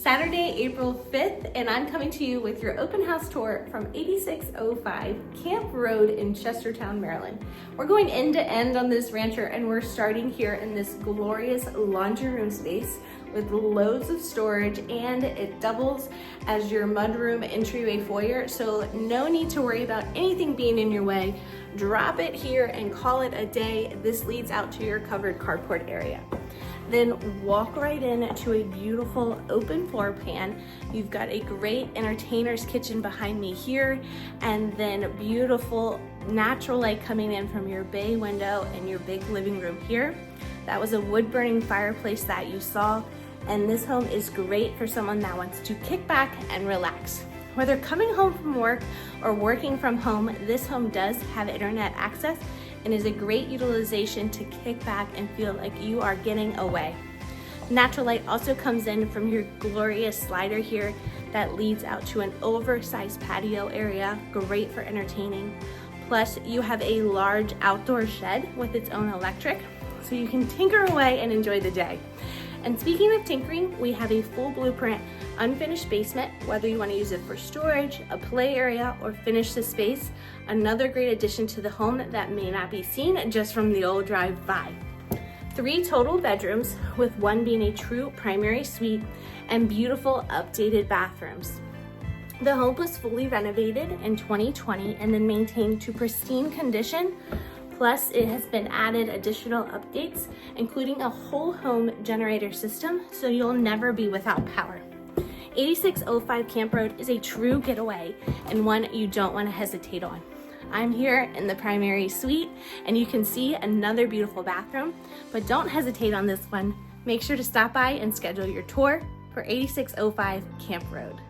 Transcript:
Saturday, April 5th, and I'm coming to you with your open house tour from 8605 Camp Road in Chestertown, Maryland. We're going end to end on this rancher, and we're starting here in this glorious laundry room space with loads of storage, and it doubles as your mudroom entryway foyer, so no need to worry about anything being in your way. Drop it here and call it a day. This leads out to your covered carport area. Then walk right in to a beautiful open floor plan. You've got a great entertainer's kitchen behind me here, and then beautiful natural light coming in from your bay window and your big living room here. That was a wood burning fireplace that you saw, and this home is great for someone that wants to kick back and relax. Whether coming home from work or working from home, this home does have internet access and is a great utilization to kick back and feel like you are getting away. Natural light also comes in from your glorious slider here that leads out to an oversized patio area, great for entertaining. Plus, you have a large outdoor shed with its own electric, so you can tinker away and enjoy the day. And speaking of tinkering, we have a full blueprint, unfinished basement, whether you want to use it for storage, a play area, or finish the space. Another great addition to the home that may not be seen just from the old drive-by. 3 total bedrooms, with one being a true primary suite, and beautiful updated bathrooms. The home was fully renovated in 2020 and then maintained to pristine condition. Plus, it has been added additional updates, including a whole home generator system, so you'll never be without power. 8605 Camp Road is a true getaway and one you don't want to hesitate on. I'm here in the primary suite, and you can see another beautiful bathroom, but don't hesitate on this one. Make sure to stop by and schedule your tour for 8605 Camp Road.